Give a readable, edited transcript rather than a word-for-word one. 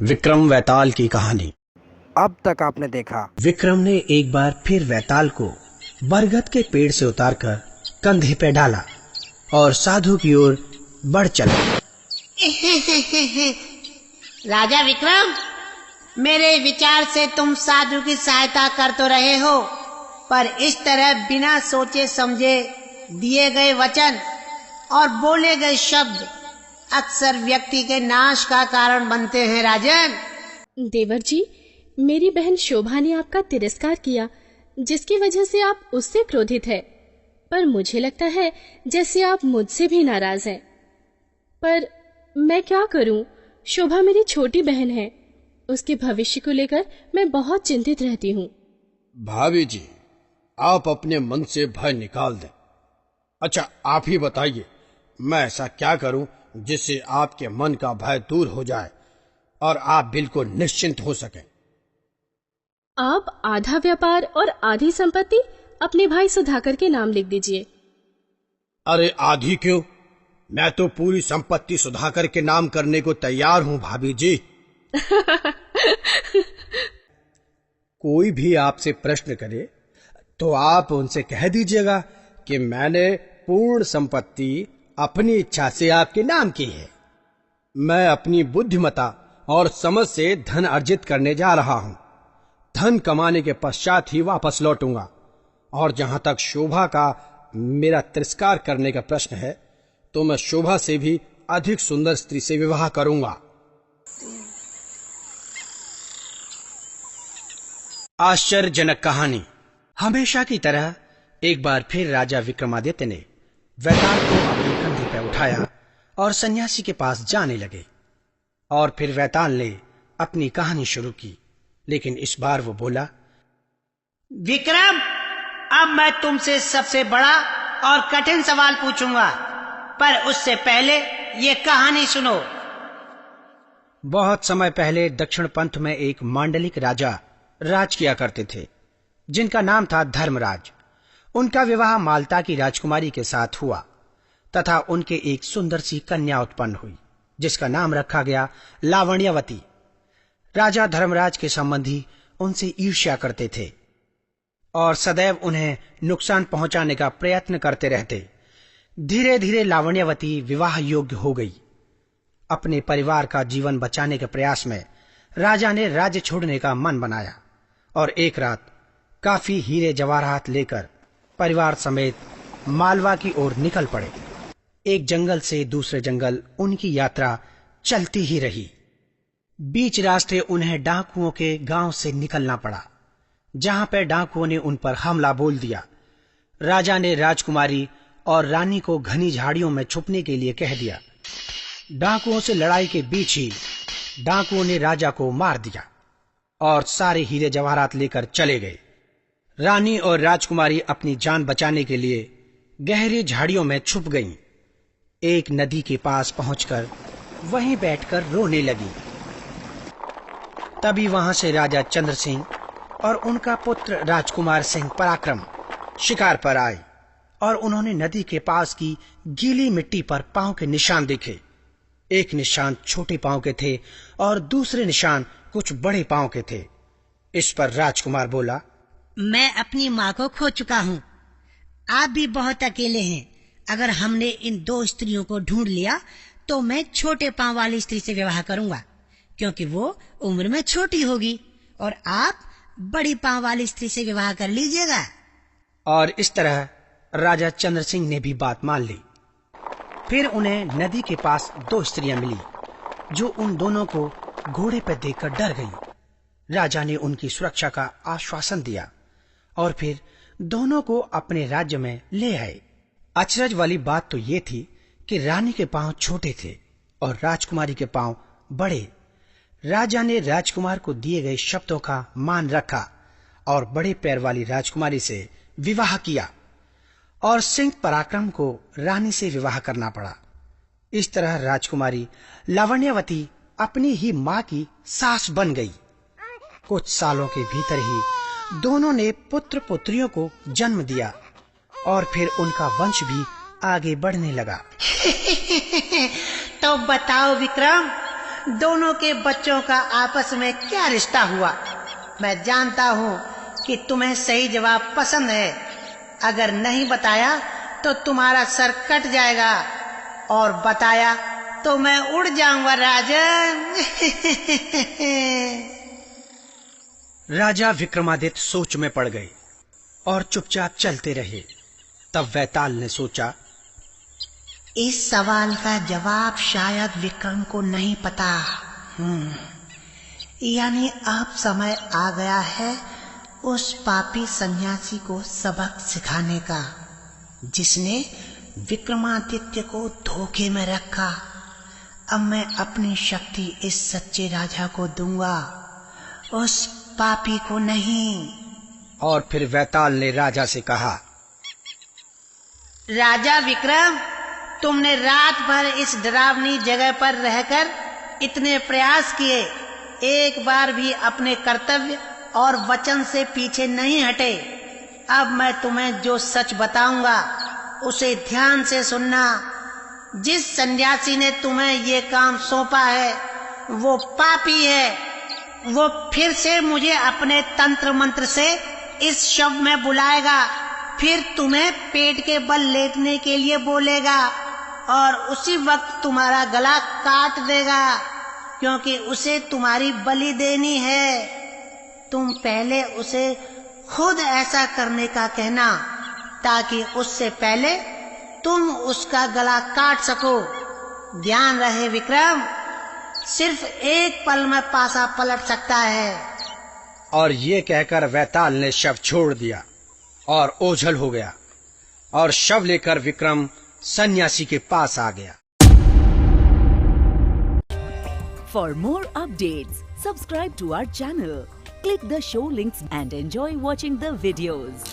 विक्रम वैताल की कहानी। अब तक आपने देखा। विक्रम ने एक बार फिर वैताल को बरगद के पेड़ से उतारकर कंधे पे डाला और साधु की ओर बढ़ चला। राजा विक्रम, मेरे विचार से तुम साधु की सहायता कर तो रहे हो, पर इस तरह बिना सोचे समझे दिए गए वचन और बोले गए शब्द अक्सर व्यक्ति के नाश का कारण बनते हैं। राजन। देवर जी, मेरी बहन शोभा ने आपका तिरस्कार किया, जिसकी वजह से आप उससे क्रोधित है। पर मुझे लगता है जैसे आप मुझसे भी नाराज हैं। पर मैं क्या करूं? शोभा मेरी छोटी बहन है। उसके भविष्य को लेकर मैं बहुत चिंतित रहती हूँ। भाभी जी, आप अपने मन से भय निकाल दें। अच्छा, आप ही बताइए, मैं ऐसा क्या करूं जिससे आपके मन का भय दूर हो जाए और आप बिल्कुल निश्चिंत हो सकें। आप आधा व्यापार और आधी संपत्ति अपने भाई सुधाकर के नाम लिख दीजिए। अरे आधी क्यों? मैं तो पूरी संपत्ति सुधाकर के नाम करने को तैयार हूं भाभी जी। कोई भी आपसे प्रश्न करे तो आप उनसे कह दीजिएगा कि मैंने पूर्ण संपत्ति अपनी इच्छा से आपके नाम की है। मैं अपनी बुद्धिमता और समझ से धन अर्जित करने जा रहा हूं। धन कमाने के पश्चात ही वापस लौटूंगा। और जहां तक शोभा का मेरा तिरस्कार करने का प्रश्न है, तो मैं शोभा से भी अधिक सुंदर स्त्री से विवाह करूंगा। आश्चर्यजनक कहानी। हमेशा की तरह एक बार फिर राजा विक्रमादित्य ने वैताल को अपने कंधे पर उठाया और सन्यासी के पास जाने लगे। और फिर वैताल ने अपनी कहानी शुरू की, लेकिन इस बार वो बोला, विक्रम, अब मैं तुमसे सबसे बड़ा और कठिन सवाल पूछूंगा, पर उससे पहले ये कहानी सुनो। बहुत समय पहले दक्षिण पंथ में एक मांडलिक राजा राज किया करते थे, जिनका नाम था धर्मराज। उनका विवाह माल्टा की राजकुमारी के साथ हुआ तथा उनके एक सुंदर सी कन्या उत्पन्न हुई, जिसका नाम रखा गया लावण्यवती। राजा धर्मराज के संबंधी उनसे ईर्ष्या करते थे और सदैव उन्हें नुकसान पहुंचाने का प्रयत्न करते रहते। धीरे धीरे लावण्यवती विवाह योग्य हो गई। अपने परिवार का जीवन बचाने के प्रयास में राजा ने राज्य छोड़ने का मन बनाया और एक रात काफी हीरे जवाहरात लेकर परिवार समेत मालवा की ओर निकल पड़े। एक जंगल से दूसरे जंगल उनकी यात्रा चलती ही रही। बीच रास्ते उन्हें डाकुओं के गांव से निकलना पड़ा, जहां पर डाकुओं ने उन पर हमला बोल दिया। राजा ने राजकुमारी और रानी को घनी झाड़ियों में छुपने के लिए कह दिया। डाकुओं से लड़ाई के बीच ही डाकुओं ने राजा को मार दिया और सारे हीरे जवाहरात लेकर चले गए। रानी और राजकुमारी अपनी जान बचाने के लिए गहरी झाड़ियों में छुप गईं। एक नदी के पास पहुंचकर वहीं बैठकर रोने लगी। तभी वहां से राजा चंद्र सिंह और उनका पुत्र राजकुमार सिंह पराक्रम शिकार पर आए और उन्होंने नदी के पास की गीली मिट्टी पर पांव के निशान देखे। एक निशान छोटे पांव के थे और दूसरे निशान कुछ बड़े पांव के थे। इस पर राजकुमार बोला, मैं अपनी माँ को खो चुका हूँ। आप भी बहुत अकेले हैं। अगर हमने इन दो स्त्रियों को ढूंढ लिया तो मैं छोटे पांव वाली स्त्री से विवाह करूंगा, क्योंकि वो उम्र में छोटी होगी, और आप बड़ी पांव वाली स्त्री से विवाह कर लीजिएगा। और इस तरह राजा चंद्र सिंह ने भी बात मान ली। फिर उन्हें नदी के पास दो स्त्रियां मिली, जो उन दोनों को घोड़े पर देखकर डर गईं। राजा ने उनकी सुरक्षा का आश्वासन दिया और फिर दोनों को अपने राज्य में ले आए। अचरज वाली बात तो ये थी कि रानी के पांव छोटे थे और राजकुमारी के पांव बड़े। राजा ने राजकुमार को दिए गए शब्दों का मान रखा और बड़े पैर वाली राजकुमारी से विवाह किया, और सिंह पराक्रम को रानी से विवाह करना पड़ा। इस तरह राजकुमारी लावण्यवती अपनी ही माँ की सास बन गई। कुछ सालों के भीतर ही दोनों ने पुत्र पुत्रियों को जन्म दिया और फिर उनका वंश भी आगे बढ़ने लगा। तो बताओ विक्रम, दोनों के बच्चों का आपस में क्या रिश्ता हुआ। मैं जानता हूँ कि तुम्हें सही जवाब पसंद है। अगर नहीं बताया तो तुम्हारा सर कट जाएगा, और बताया तो मैं उड़ जाऊंगा राजन। राजा विक्रमादित्य सोच में पड़ गए और चुपचाप चलते रहे। तब वैताल ने सोचा, इस सवाल का जवाब शायद विक्रम को नहीं पता। यानी अब समय आ गया है उस पापी सन्यासी को सबक सिखाने का, जिसने विक्रमादित्य को धोखे में रखा। अब मैं अपनी शक्ति इस सच्चे राजा को दूंगा, उस पापी को नहीं। और फिर वैताल ने राजा से कहा, राजा विक्रम, तुमने रात भर इस डरावनी जगह पर रहकर इतने प्रयास किए, एक बार भी अपने कर्तव्य और वचन से पीछे नहीं हटे। अब मैं तुम्हें जो सच बताऊंगा उसे ध्यान से सुनना। जिस सन्यासी ने तुम्हें ये काम सौंपा है वो पापी है। वो फिर से मुझे अपने तंत्र मंत्र से इस शव में बुलाएगा, फिर तुम्हें पेट के बल लेटने के लिए बोलेगा और उसी वक्त तुम्हारा गला काट देगा, क्योंकि उसे तुम्हारी बलि देनी है। तुम पहले उसे खुद ऐसा करने का कहना, ताकि उससे पहले तुम उसका गला काट सको। ध्यान रहे विक्रम, सिर्फ एक पल में पासा पलट सकता है। और ये कहकर वैताल ने शव छोड़ दिया और ओझल हो गया, और शव लेकर विक्रम सन्यासी के पास आ गया। For more updates, subscribe to our channel, click the show links and enjoy watching the videos.